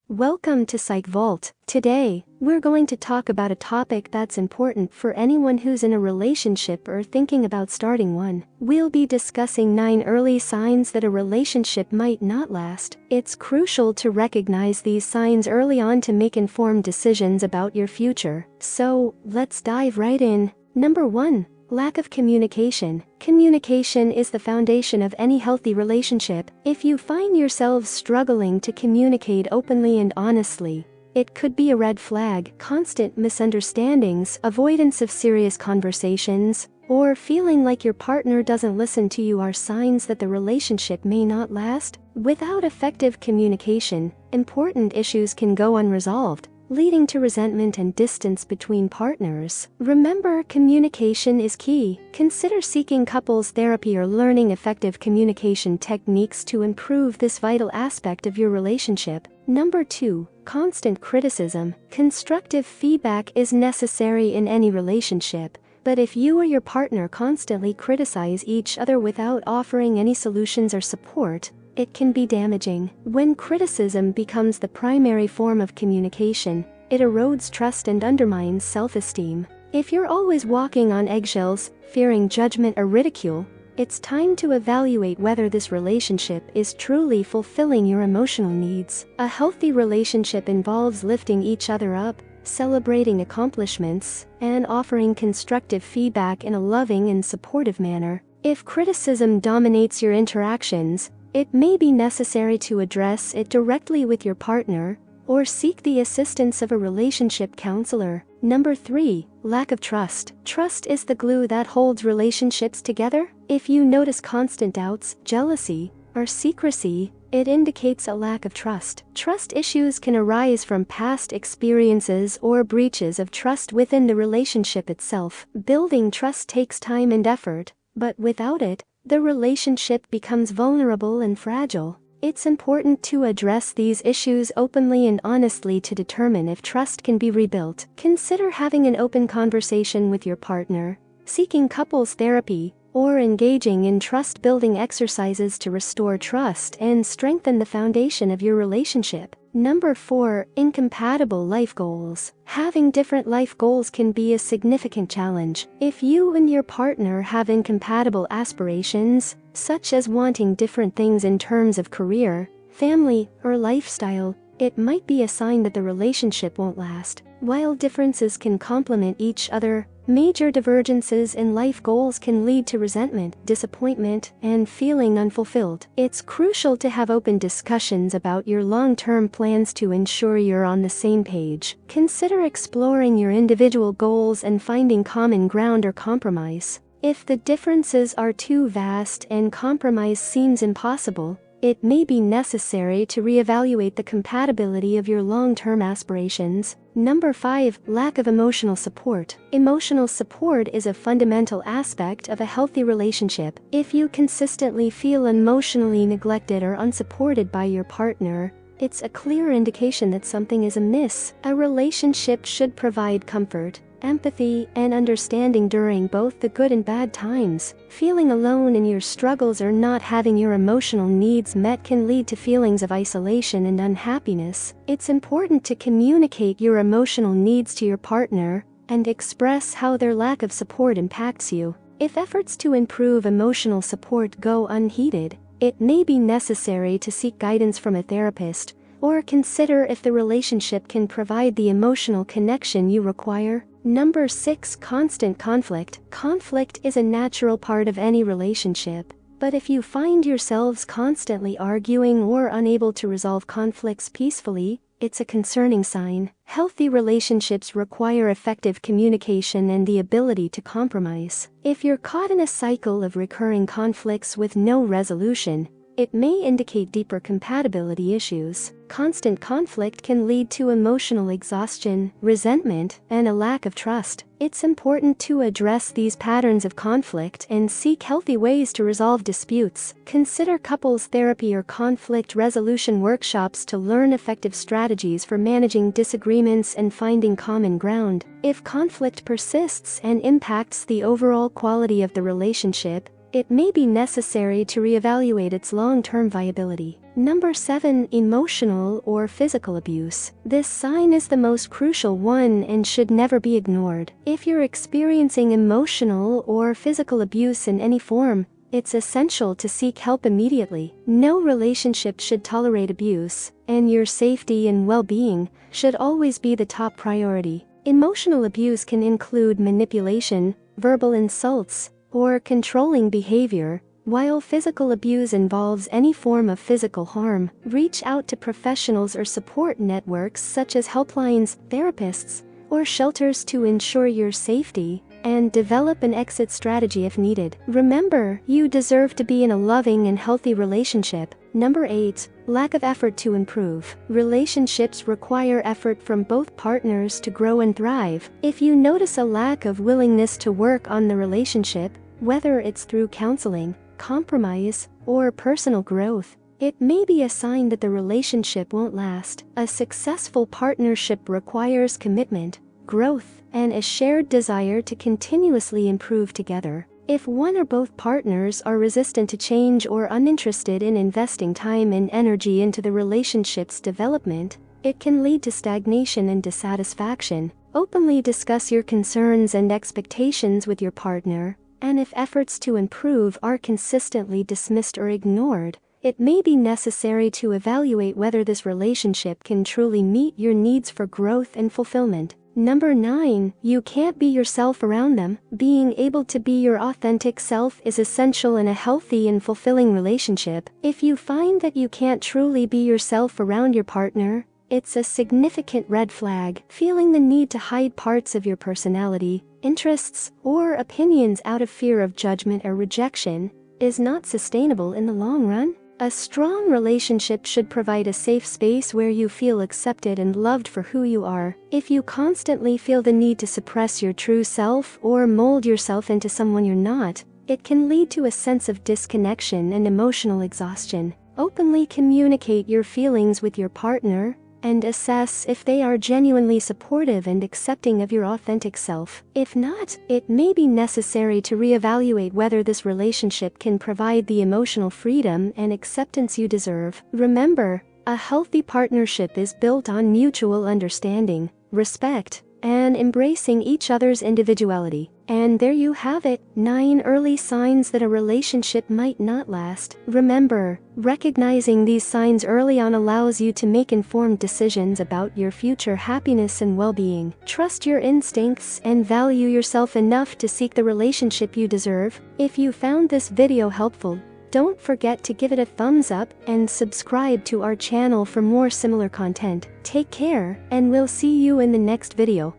Welcome to Psych Vault. Today, we're going to talk about a topic that's important for anyone who's in a relationship or thinking about starting one. We'll be discussing 9 early signs that a relationship might not last. It's crucial to recognize these signs early on to make informed decisions about your future. So, let's dive right in. Number 1. Lack of communication. Communication is the foundation of any healthy relationship. If you find yourselves struggling to communicate openly and honestly, it could be a red flag. Constant misunderstandings, avoidance of serious conversations, or feeling like your partner doesn't listen to you are signs that the relationship may not last. Without effective communication, important issues can go unresolved, leading to resentment and distance between partners. Remember, communication is key. Consider seeking couples therapy or learning effective communication techniques to improve this vital aspect of your relationship. Number 2. Constant criticism. Constructive feedback is necessary in any relationship, but if you or your partner constantly criticize each other without offering any solutions or support, it can be damaging. When criticism becomes the primary form of communication, it erodes trust and undermines self-esteem. If you're always walking on eggshells, fearing judgment or ridicule, it's time to evaluate whether this relationship is truly fulfilling your emotional needs. A healthy relationship involves lifting each other up, celebrating accomplishments, and offering constructive feedback in a loving and supportive manner. If criticism dominates your interactions, it may be necessary to address it directly with your partner or seek the assistance of a relationship counselor. Number 3. Lack of trust. Trust is the glue that holds relationships together. If you notice constant doubts, jealousy, or secrecy, it indicates a lack of trust. Trust issues can arise from past experiences or breaches of trust within the relationship itself. Building trust takes time and effort, but without it, the relationship becomes vulnerable and fragile. It's important to address these issues openly and honestly to determine if trust can be rebuilt. Consider having an open conversation with your partner, seeking couples therapy, or engaging in trust-building exercises to restore trust and strengthen the foundation of your relationship. Number 4. Incompatible life goals. Having different life goals can be a significant challenge. If you and your partner have incompatible aspirations, such as wanting different things in terms of career, family, or lifestyle, it might be a sign that the relationship won't last. While differences can complement each other, major divergences in life goals can lead to resentment, disappointment, and feeling unfulfilled. It's crucial to have open discussions about your long-term plans to ensure you're on the same page. Consider exploring your individual goals and finding common ground or compromise. If the differences are too vast and compromise seems impossible, it may be necessary to reevaluate the compatibility of your long-term aspirations. Number 5. Lack of emotional support. Emotional support is a fundamental aspect of a healthy relationship. If you consistently feel emotionally neglected or unsupported by your partner, it's a clear indication that something is amiss. A relationship should provide comfort, empathy, and understanding during both the good and bad times. Feeling alone in your struggles or not having your emotional needs met can lead to feelings of isolation and unhappiness. It's important to communicate your emotional needs to your partner and express how their lack of support impacts you. If efforts to improve emotional support go unheeded, it may be necessary to seek guidance from a therapist or consider if the relationship can provide the emotional connection you require. Number 6. Constant conflict. Conflict is a natural part of any relationship, but if you find yourselves constantly arguing or unable to resolve conflicts peacefully, it's a concerning sign. Healthy relationships require effective communication and the ability to compromise. If you're caught in a cycle of recurring conflicts with no resolution, it may indicate deeper compatibility issues. Constant conflict can lead to emotional exhaustion, resentment, and a lack of trust. It's important to address these patterns of conflict and seek healthy ways to resolve disputes. Consider couples therapy or conflict resolution workshops to learn effective strategies for managing disagreements and finding common ground. If conflict persists and impacts the overall quality of the relationship, it may be necessary to reevaluate its long-term viability. Number 7. Emotional or physical abuse. This sign is the most crucial one and should never be ignored. If you're experiencing emotional or physical abuse in any form, it's essential to seek help immediately. No relationship should tolerate abuse, and your safety and well-being should always be the top priority. Emotional abuse can include manipulation, verbal insults, or controlling behavior, while physical abuse involves any form of physical harm. Reach out to professionals or support networks such as helplines, therapists, or shelters to ensure your safety, and develop an exit strategy if needed. Remember, you deserve to be in a loving and healthy relationship. Number 8. Lack of effort to improve. Relationships require effort from both partners to grow and thrive. If you notice a lack of willingness to work on the relationship, whether it's through counseling, compromise, or personal growth, it may be a sign that the relationship won't last. A successful partnership requires commitment, growth, and a shared desire to continuously improve together. If one or both partners are resistant to change or uninterested in investing time and energy into the relationship's development, it can lead to stagnation and dissatisfaction. Openly discuss your concerns and expectations with your partner, and if efforts to improve are consistently dismissed or ignored, it may be necessary to evaluate whether this relationship can truly meet your needs for growth and fulfillment. Number 9. You can't be yourself around them. Being able to be your authentic self is essential in a healthy and fulfilling relationship. If you find that you can't truly be yourself around your partner, it's a significant red flag. Feeling the need to hide parts of your personality, interests, or opinions out of fear of judgment or rejection is not sustainable in the long run. A strong relationship should provide a safe space where you feel accepted and loved for who you are. If you constantly feel the need to suppress your true self or mold yourself into someone you're not, it can lead to a sense of disconnection and emotional exhaustion. Openly communicate your feelings with your partner, and assess if they are genuinely supportive and accepting of your authentic self. If not, it may be necessary to reevaluate whether this relationship can provide the emotional freedom and acceptance you deserve. Remember, a healthy partnership is built on mutual understanding, respect, and embracing each other's individuality. And there you have it, 9 early signs that a relationship might not last. Remember, recognizing these signs early on allows you to make informed decisions about your future happiness and well-being. Trust your instincts and value yourself enough to seek the relationship you deserve. If you found this video helpful, don't forget to give it a thumbs up and subscribe to our channel for more similar content. Take care, and we'll see you in the next video.